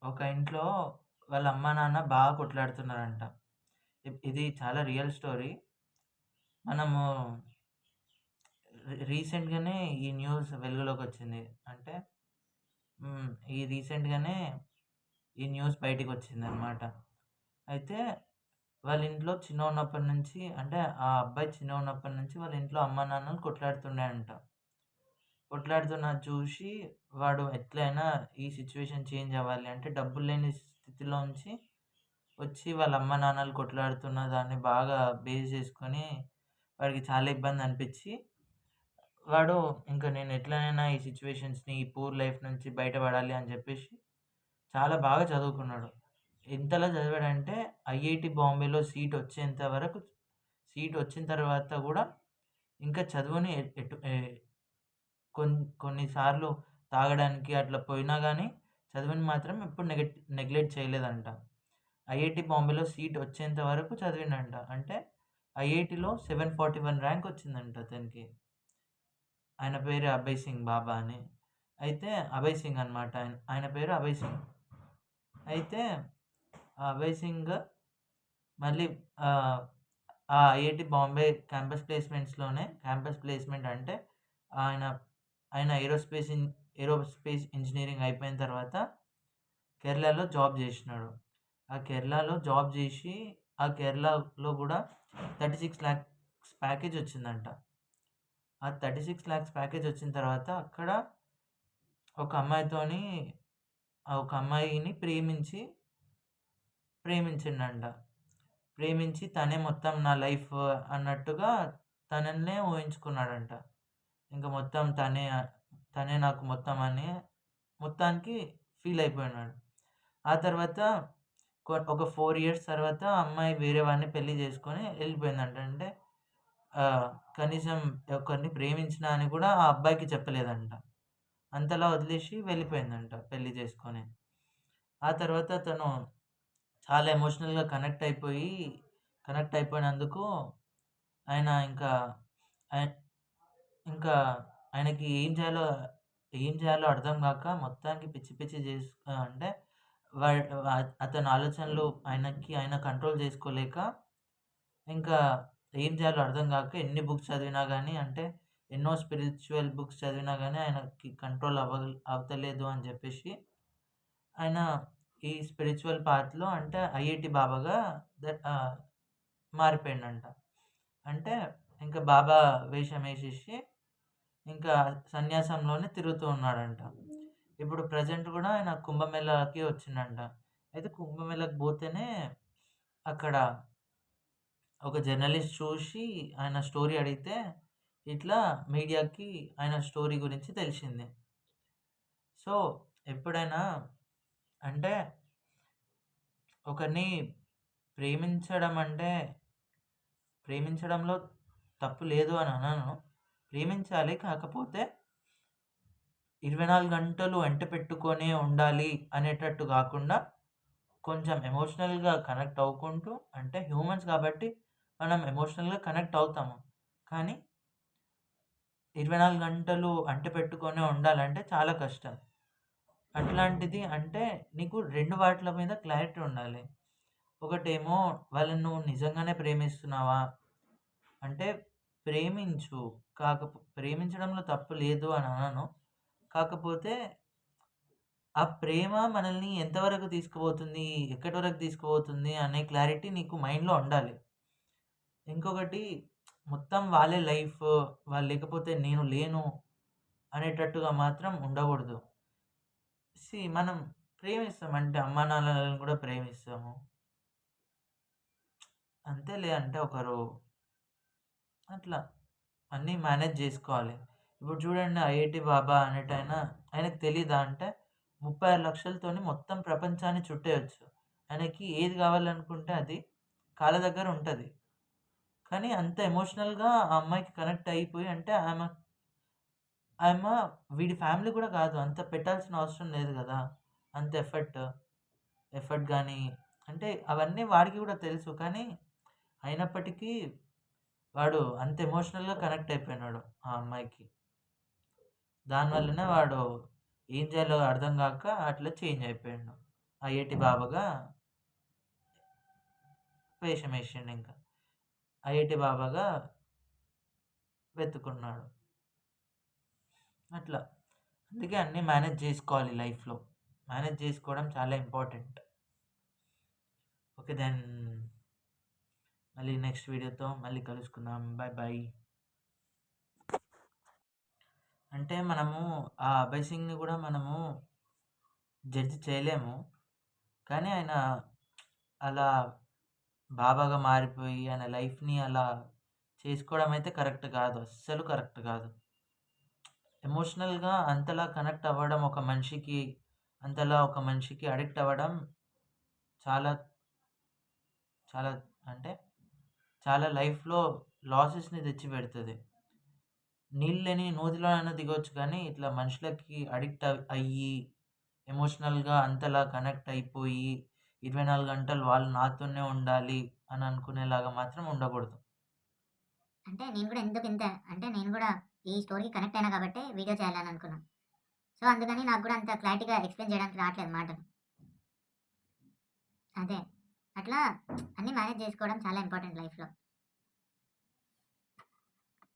ఒక ఇంట్లో వాళ్ళ అమ్మా, నాన్న బాగా కొట్లాడుతున్నారంట. ఇది చాలా రియల్ స్టోరీ. మనము రీసెంట్‌గానే ఈ న్యూస్ వెలుగులోకొచ్చింది. అంటే ఈ రీసెంట్‌గానే ఈ న్యూస్ బయటికొచ్చిందనమాట. అయితే వాళ్ళ ఇంట్లో చిన్నగున్నప్పటి నుంచి అంటే ఆ అబ్బాయి చిన్నగున్నప్పటి నుంచి వాళ్ళ ఇంట్లో అమ్మా, నాన్నలు కొట్లాడుతుండే అంట. కొట్లాడుతున్నది చూసి వాడు ఎట్లైనా ఈ సిట్యుయేషన్ చేంజ్ అవ్వాలి అంటే డబ్బులు లేని స్థితిలోంచి వచ్చి వాళ్ళ అమ్మ నాన్నలు కొట్లాడుతున్న దాన్ని బాగా బేస్ చేసుకొని వాడికి చాలా ఇబ్బంది అనిపించి వాడు ఇంక నేను ఎట్లనైనా ఈ సిట్యుయేషన్స్‌ని ఈ పూర్ లైఫ్ నుంచి బయటపడాలి అని చెప్పేసి చాలా బాగా చదువుకున్నాడు. ఎంతలా చదివాడంటే ఐఐటీ బాంబేలో సీట్ వచ్చేంత వరకు సీట్ వచ్చిన తర్వాత గూడా ఇంకా చదువుని ఎ ఎటు ఎ కొన్ని సార్లు తాగడానికి అట్లా పోయినా గానీ, చదువుని మాత్రం ఎప్పుడు నెగ్లెక్ట్ చేయలేదంట. ఐఐటీ బాంబేలో సీట్ వచ్చేంత వరకు చదివిండంట. అంటే ఐఐటీలో 741 ర్యాంక్ వచ్చిందంట అతనికి. ఆయన పేరు అభయ్ సింగ్ బాబా అని. అయితే అభయ్ సింగ్ అనమాట. ఆయన ఆయన పేరు అభయ్ సింగ్. అయితే ఆ అభయ్ సింగ్ మళ్ళీ ఆహ్, ఆ ఐఐటీ బాంబే క్యాంపస్ ప్లేస్‌మెంట్ అంటే ఆయన ఆయన ఏరోస్పేస్ ఇంజినీరింగ్ అయిపోయిన తర్వాత కేరళలో జాబ్ జేషినాడు. ఆ కేరళలో జాబ్ జేషి, ఆ కేరళలో గూడా 36,00,000 ప్యాకేజొచ్చిందంట. ఆ 36,00,000 ప్యాకేజొచ్చిన తర్వాత అక్కడ ఒక అమ్మాయితోని ఒక అమ్మాయిని ప్రేమించిండంట. ప్రేమించి తనే మొత్తం నా లైఫ్ అన్నట్టుగా తనన్నే ఊహించుకున్నాడంట. ఇంక మొత్తం తనే నాకు మొత్తం అని మొత్తానికి ఫీల్ అయిపోయినాడు. ఆ తర్వాత ఒక 4 ఇయర్స్ తర్వాత ఆ అమ్మాయి వేరే వాడిని పెళ్లి చేసుకొని ఎళ్ళిపోయిందంట. అంటే కనీసం ఒకరిని ప్రేమించినా అని కూడా ఆ అబ్బాయికి చెప్పలేదంట. అంతలా వదిలేసి వెళ్ళిపోయిందంట పెళ్లి చేసుకొని. ఆ తర్వాత తను చాలా ఎమోషనల్‌గా కనెక్ట్ అయిపోయినందుకు ఆయన ఆయ ఇంకా ఆయనకి ఏం చేయాలో అర్థం గాక మొత్తానికి పిచ్చి పిచ్చి అంటే అతని ఆలోచనలు ఆయన కంట్రోల్ చేసుకోలేక ఇంకా ఏం చేయాలో అర్థం గాక ఎన్ని బుక్స్ చదివినా గాని అంటే ఎన్నో స్పిరిచ్యువల్ బుక్స్ చదివినా గాని ఆయనకి కంట్రోల్ అవ్వతలేదు అని జెప్పేసి ఆయన ఈ స్పిరిచ్యువల్ పాత్‌లో అంటే ఐఐటీ బాబాగా మారిపోయిండంట. అంటే ఇంక బాబా వేషమేసేసి ఇంకా సన్యాసంలోనే తిరుగుతూ ఉన్నాడంట. ఇప్పుడు ప్రెజెంట్ గూడా ఆయన కుంభమేళాకి వచ్చిండంట. అయితే కుంభమేళాకి బోతేనే అక్కడ ఒక జర్నలిస్ట్ చూసి ఆయన స్టోరీ అడిగితే, ఇట్లా మీడియాకి ఆయన స్టోరీ గురించి తెలిసింది. సో, ఎప్పుడైనా అంటే ఒకరిని ప్రేమించడం అంటే ప్రేమించడంలో తప్పు లేదు అని అనను. ప్రేమించాలి. కాకపోతే 24 గంటలు వెంట పెట్టుకొనే ఉండాలి అనేటట్టు గాకుండా, కొంచెం ఎమోషనల్‌గా కనెక్ట్ అవ్వుకుంటూ అంటే హ్యూమన్స్ కాబట్టి మనం ఎమోషనల్‌గా కనెక్ట్ అవుతాము. కానీ 24 గంటలు అంటిపెట్టుకొనే ఉండాలంటే చాలా కష్టం. అట్లాంటిది అంటే నీకు 2 వాటిల మీద క్లారిటీ ఉండాలి. ఒకటేమో వాళ్ళని నువ్వు నిజంగానే ప్రేమిస్తున్నావా? అంటే ప్రేమించు. ప్రేమించడంలో తప్పు లేదు అని అనను. కాకపోతే ఆ ప్రేమ మనల్ని ఎంతవరకు తీసుకుపోతుంది? ఎక్కడి వరకు తీసుకుపోతుంది? అనే క్లారిటీ నీకు మైండ్‌లో ఉండాలి. ఇంకొకటి మొత్తం వాళ్ళే లైఫ్, వాళ్ళు లేకపోతే నేను లేను అనేటట్టుగా మాత్రం ఉండకూడదు. మనం ప్రేమిస్తాం అంటే అమ్మానాన్నలను కూడా ప్రేమిస్తాము. అంతేలే అంటే అట్లా అన్నీ మేనేజ్ జేసుకోవాలి. ఇప్పుడు చూడండి 'ఐఐటీ బాబా' ఆయనకు తెలీదా అంటే 36,00,000తోని మొత్తం ప్రపంచాన్ని చుట్టేయొచ్చు. ఆయనకి ఏది గావాలనుకుంటే అది కాళ్ళ దగ్గర ఉంటది. కానీ అంత ఎమోషనల్‌గా ఆ అమ్మాయికి కనెక్ట్ అయిపోయి అంటే ఆమె వీడి ఫ్యామిలీ గూడా గాదు. అంత పెట్టాల్సిన అవసరం లేదు గదా! అంత ఎఫర్ట్ గాని అంటే అవన్నీ వాడికి గూడా తెలుసు. కానీ అయినప్పటికీ వాడు అంత ఎమోషనల్‌గా కనెక్ట్ అయిపోయినాడు ఆ అమ్మాయికి. దానివల్లనే వాడు ఏం జేయాలో అర్థం గాక అట్లా చేంజ్ అయిపోయిండు. ఐఐటీ బాబాగా వేషం వేసిండు ఇంకా. ఐఐటీ బాబాగా వెతుకున్నాడు. అట్లా. అందుకే అన్నీ మేనేజ్ చేసుకోవాలి లైఫ్‌లో. మేనేజ్ చేసుకోవడం చాలా ఇంపార్టెంట్. ఓకే దెన్ మళ్ళీ నెక్స్ట్ వీడియోతో మళ్ళీ కలుసుకుందాం. Bye bye. అంటే మనము ఆ 'అభయ్ సింగ్‌ని' గూడా మనము జడ్జ్ చేయలేము. కానీ ఆయన అలా బాబాగా మారిపోయి ఆయన లైఫ్‌ని అలా చేసుకోవడం అయితే కరెక్ట్ కాదు. అస్సలు కరెక్ట్ కాదు. ఎమోషనల్‌గా అంతలా కనెక్ట్ అవ్వడం ఒక మనిషికి అడిక్ట్ అవ్వడం చాలా, చాలా అంటే చాలా లైఫ్‌లో లాసెస్‌ని తెచ్చిపెడతది. నీళ్ళు లేని నూతిలోనైనా దిగొచ్చు కానీ ఇట్లా మనుషులకి అడిక్ట్ అయ్యి ఎమోషనల్‌గా అంతలా కనెక్ట్ అయిపోయి 24 గంటలు వాళ్ళు నాతోనే ఉండాలి అని అనుకునేలాగా మాత్రం ఉండకూడదు. అంటే నేను కూడా ఎందుకింత అంటే నేను కూడా ఈ స్టోరీకి కనెక్ట్ అయినా కాబట్టే వీడియో చేయాలని అనుకున్నా. సో, అందుకని నాకు కూడా అంత క్లారిటీగా ఎక్స్‌ప్లెయిన్ చేయడానికి రావట్లేదు మాటలు. అదే. అట్లా అన్నీ మేనేజ్ చేసుకోవడం చాలా ఇంపార్టెంట్ లైఫ్‌లో.